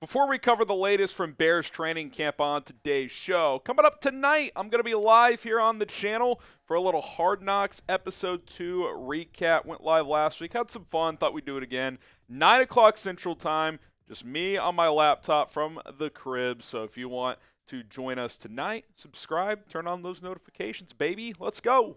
Before we cover the latest from Bears training camp on today's show, coming up tonight, I'm going to be live here on the channel for a little Hard Knocks Episode 2 recap. Went live last week, had some fun, thought we'd do it again. 9 o'clock Central Time, just me on my laptop from the crib. So if you want to join us tonight, subscribe, turn on those notifications, baby. Let's go.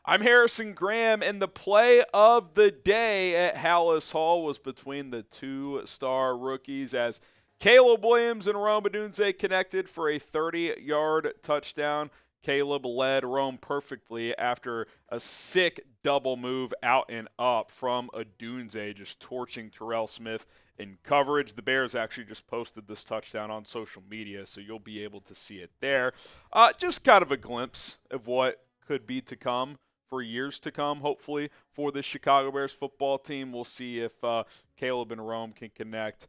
I'm Harrison Graham, and the play of the day at Halas Hall was between the two-star rookies as Caleb Williams and Rome Odunze connected for a 30-yard touchdown. Caleb led Rome perfectly after a sick double move out and up from Odunze, just torching Terrell Smith in coverage. The Bears actually just posted this touchdown on social media, so you'll be able to see it there. Just kind of a glimpse of what could be to come for years to come, hopefully, for the Chicago Bears football team. We'll see if Caleb and Rome can connect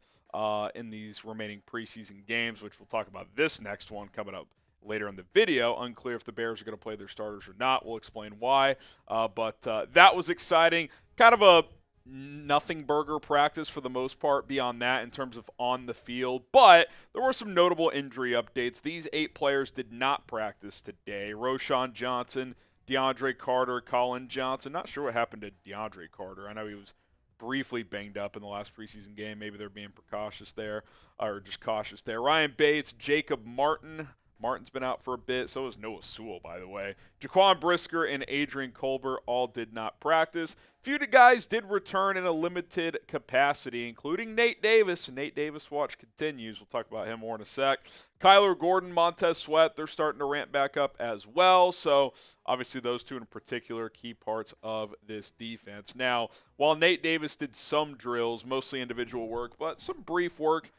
in these remaining preseason games, which we'll talk about this next one coming up later in the video. Unclear if the Bears are going to play their starters or not. We'll explain why. But that was exciting. Kind of a nothing burger practice for the most part beyond that in terms of on the field. But there were some notable injury updates. These 8 players did not practice today. Roschon Johnson, DeAndre Carter, Colin Johnson. Not sure what happened to DeAndre Carter. I know he was briefly banged up in the last preseason game. Maybe they're being precautious there, or just cautious there. Ryan Bates, Jacob Martin. Martin's been out for a bit. So is Noah Sewell, by the way. Jaquan Brisker and Adrian Colbert all did not practice. Few guys did return in a limited capacity, including Nate Davis. Nate Davis watch continues. We'll talk about him more in a sec. Kyler Gordon, Montez Sweat, they're starting to ramp back up as well. So obviously those two in particular, key parts of this defense. Now, while Nate Davis did some drills, mostly individual work, but some brief work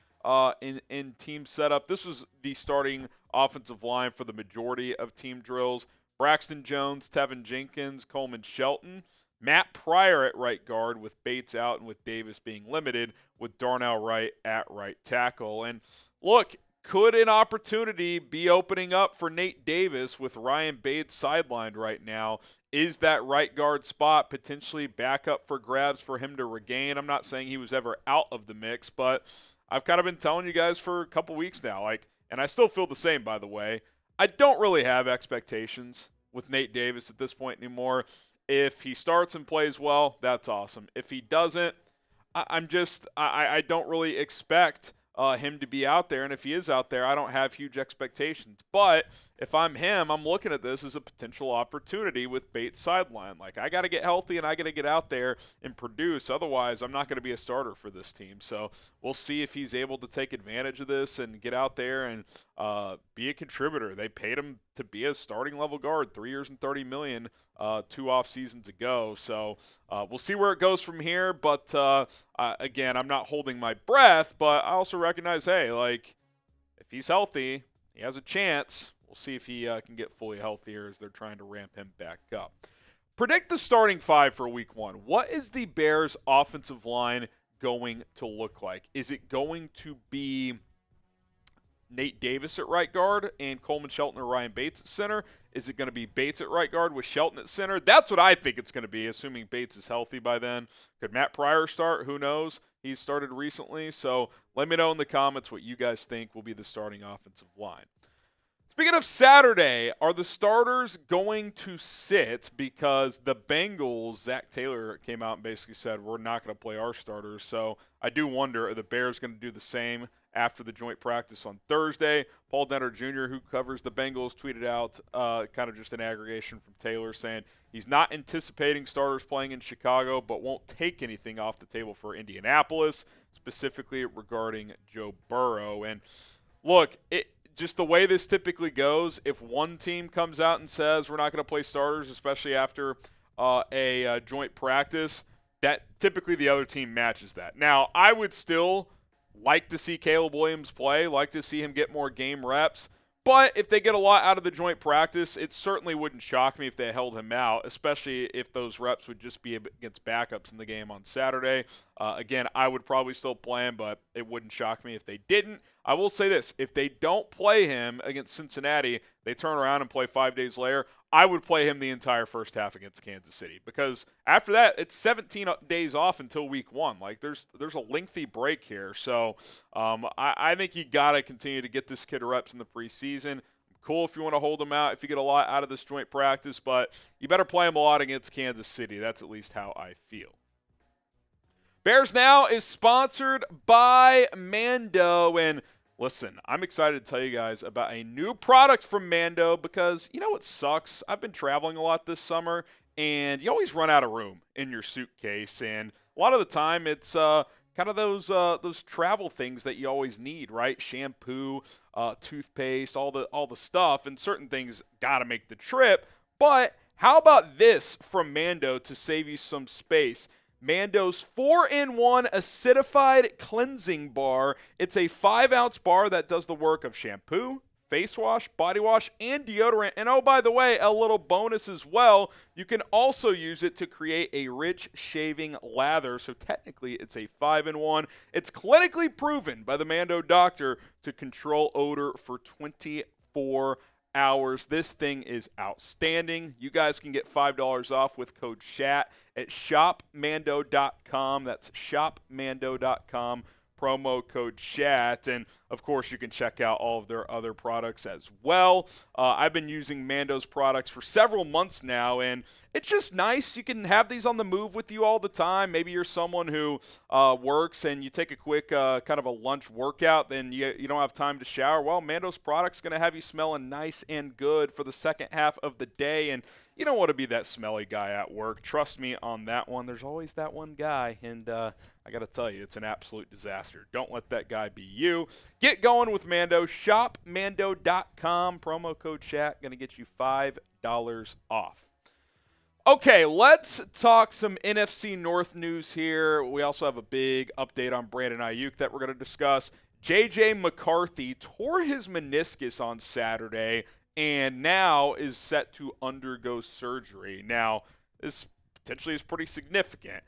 in team setup, this was the starting offensive line for the majority of team drills. Braxton Jones, Tevin Jenkins, Coleman Shelton, Matt Pryor at right guard with Bates out and with Davis being limited, with Darnell Wright at right tackle. And look, could an opportunity be opening up for Nate Davis with Ryan Bates sidelined right now? Is that right guard spot potentially back up for grabs for him to regain? I'm not saying he was ever out of the mix, but I've kind of been telling you guys for a couple weeks now, and I still feel the same, by the way. I don't really have expectations with Nate Davis at this point anymore. If he starts and plays well, that's awesome. If he doesn't, I don't really expect him to be out there. And if he is out there, I don't have huge expectations. But if I'm him, I'm looking at this as a potential opportunity with Bates sideline. Like, I got to get healthy and I got to get out there and produce. Otherwise, I'm not going to be a starter for this team. So we'll see if he's able to take advantage of this and get out there and be a contributor. They paid him to be a starting level guard, 3 years and $30 million 2 off seasons ago. So we'll see where it goes from here. But again, I'm not holding my breath, but I also recognize, hey, like, if he's healthy, he has a chance. We'll see if he can get fully healthier as they're trying to ramp him back up. Predict the starting 5 for week 1. What is the Bears' offensive line going to look like? Is it going to be Nate Davis at right guard and Coleman Shelton or Ryan Bates at center? Is it going to be Bates at right guard with Shelton at center? That's what I think it's going to be, assuming Bates is healthy by then. Could Matt Pryor start? Who knows? He's started recently. So let me know in the comments what you guys think will be the starting offensive line. Speaking of Saturday, are the starters going to sit? Because the Bengals, Zach Taylor came out and basically said, we're not going to play our starters. So I do wonder, are the Bears going to do the same after the joint practice on Thursday? Paul Denner Jr., who covers the Bengals, tweeted out kind of just an aggregation from Taylor saying he's not anticipating starters playing in Chicago, but won't take anything off the table for Indianapolis, specifically regarding Joe Burrow. And look, just the way this typically goes, if one team comes out and says we're not going to play starters, especially after a joint practice, that typically the other team matches that. Now, I would still like to see Caleb Williams play, like to see him get more game reps. But if they get a lot out of the joint practice, it certainly wouldn't shock me if they held him out, especially if those reps would just be against backups in the game on Saturday. Again, I would probably still play him, but it wouldn't shock me if they didn't. I will say this. If they don't play him against Cincinnati, they turn around and play 5 days later, I would play him the entire first half against Kansas City, because after that, it's 17 days off until week 1. Like, there's a lengthy break here. So I think you got to continue to get this kid reps in the preseason. Cool if you want to hold him out, if you get a lot out of this joint practice, but you better play him a lot against Kansas City. That's at least how I feel. Bears Now is sponsored by Mando, and listen, I'm excited to tell you guys about a new product from Mando, because you know what sucks? I've been traveling a lot this summer, and you always run out of room in your suitcase, and a lot of the time it's kind of those travel things that you always need, right? Shampoo, toothpaste, all the stuff, and certain things got to make the trip. But how about this from Mando to save you some space? Mando's 4-in-1 acidified cleansing bar. It's a 5-ounce bar that does the work of shampoo, face wash, body wash, and deodorant. And oh, by the way, a little bonus as well. You can also use it to create a rich shaving lather. So technically, it's a 5-in-1. It's clinically proven by the Mando doctor to control odor for 24 hours. This thing is outstanding. You guys can get $5 off with code SHAT at shopmando.com. That's shopmando.com. Promo code SHAT. And, of course, you can check out all of their other products as well. I've been using Mando's products for several months now, and it's just nice. You can have these on the move with you all the time. Maybe you're someone who works and you take a quick kind of a lunch workout, then you don't have time to shower. Well, Mando's product's going to have you smelling nice and good for the second half of the day, and you don't want to be that smelly guy at work. Trust me on that one. There's always that one guy, and I got to tell you, it's an absolute disaster. Don't let that guy be you. Get going with Mando. Shopmando.com. Promo code SHAT. Going to get you $5 off. Okay, let's talk some NFC North news here. We also have a big update on Brandon Aiyuk that we're going to discuss. JJ McCarthy tore his meniscus on Saturday and now is set to undergo surgery. Now, this potentially is pretty significant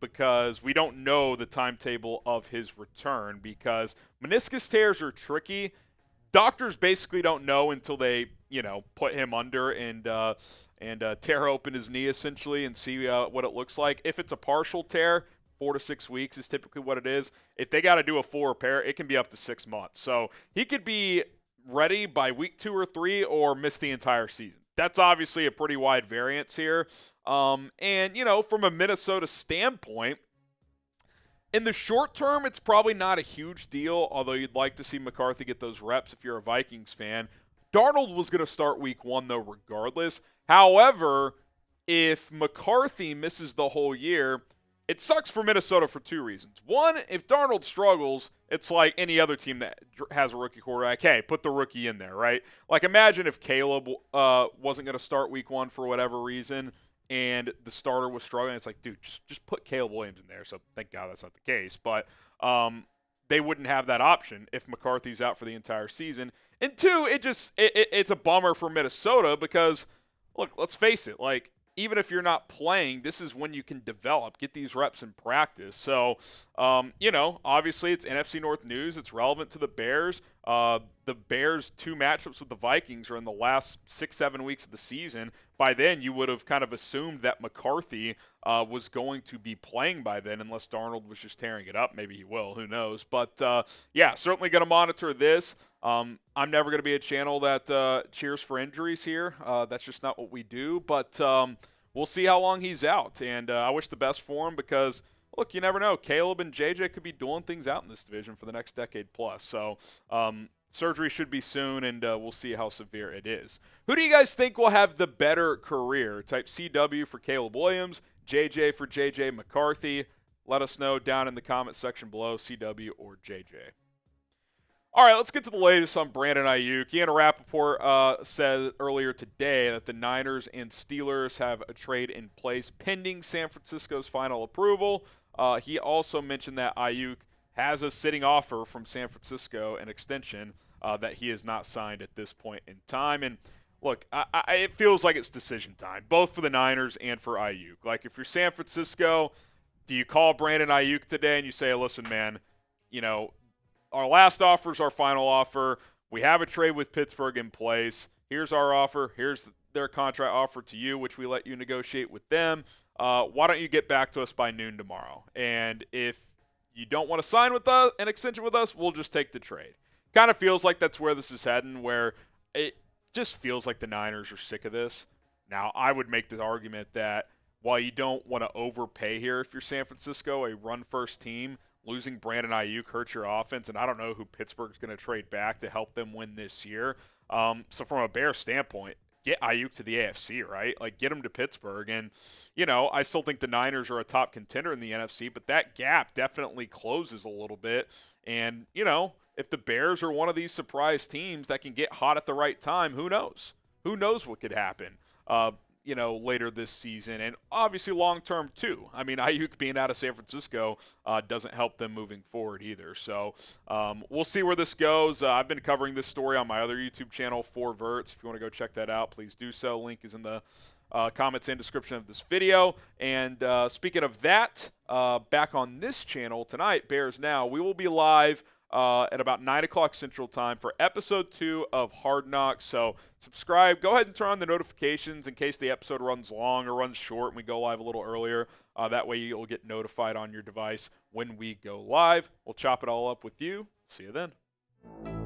because we don't know the timetable of his return, because meniscus tears are tricky. Doctors basically don't know until they, put him under and tear open his knee essentially and see what it looks like. If it's a partial tear, 4 to 6 weeks is typically what it is. If they got to do a full repair, it can be up to 6 months. So he could be ready by week 2 or 3 or miss the entire season. That's obviously a pretty wide variance here. From a Minnesota standpoint, in the short term, it's probably not a huge deal, although you'd like to see McCarthy get those reps if you're a Vikings fan. Darnold was going to start week 1, though, regardless. However, if McCarthy misses the whole year, it sucks for Minnesota for 2 reasons. One, if Darnold struggles, it's like any other team that has a rookie quarterback. Hey, put the rookie in there, right? Like, imagine if Caleb wasn't going to start week 1 for whatever reason, and the starter was struggling. It's like, dude, just put Caleb Williams in there. So thank God that's not the case. But they wouldn't have that option if McCarthy's out for the entire season. And 2, it's a bummer for Minnesota because, look, let's face it, like, even if you're not playing, this is when you can develop, get these reps in practice. So, obviously it's NFC North news. It's relevant to the Bears. The Bears' 2 matchups with the Vikings are in the last 6-7 weeks of the season. By then, you would have kind of assumed that McCarthy was going to be playing by then, unless Darnold was just tearing it up. Maybe he will. Who knows? But, certainly going to monitor this. I'm never going to be a channel that cheers for injuries here. That's just not what we do. But we'll see how long he's out. And I wish the best for him because, look, you never know. Caleb and JJ could be doing things out in this division for the next decade plus. So surgery should be soon, and we'll see how severe it is. Who do you guys think will have the better career? Type CW for Caleb Williams, JJ for JJ McCarthy. Let us know down in the comment section below, CW or JJ. All right, let's get to the latest on Brandon Aiyuk. Ian Rapoport said earlier today that the Niners and Steelers have a trade in place pending San Francisco's final approval. He also mentioned that Aiyuk has a sitting offer from San Francisco, an extension that he has not signed at this point in time. And look, it feels like it's decision time, both for the Niners and for Aiyuk. Like, if you're San Francisco, do you call Brandon Aiyuk today and you say, listen, man, our last offer is our final offer. We have a trade with Pittsburgh in place. Here's our offer. Here's their contract offer to you, which we let you negotiate with them. Why don't you get back to us by noon tomorrow? And if you don't want to sign with us, an extension with us, we'll just take the trade. Kind of feels like that's where this is heading, where it just feels like the Niners are sick of this. Now, I would make the argument that while you don't want to overpay here if you're San Francisco, a run-first team, losing Brandon Aiyuk hurts your offense, and I don't know who Pittsburgh's going to trade back to help them win this year. So from a Bears standpoint, get Aiyuk to the AFC, right? Like, get him to Pittsburgh. And, you know, I still think the Niners are a top contender in the NFC, but that gap definitely closes a little bit. And, you know, if the Bears are one of these surprise teams that can get hot at the right time, who knows? Who knows what could happen, you know, later this season. And obviously long-term, too. I mean, Aiyuk being out of San Francisco doesn't help them moving forward either. So we'll see where this goes. I've been covering this story on my other YouTube channel, 4Verts. If you want to go check that out, please do so. Link is in the comments and description of this video. And speaking of that, back on this channel tonight, Bears Now, we will be live at about 9 o'clock Central Time for Episode 2 of Hard Knocks. So subscribe. Go ahead and turn on the notifications in case the episode runs long or runs short and we go live a little earlier. That way you'll get notified on your device when we go live. We'll chop it all up with you. See you then.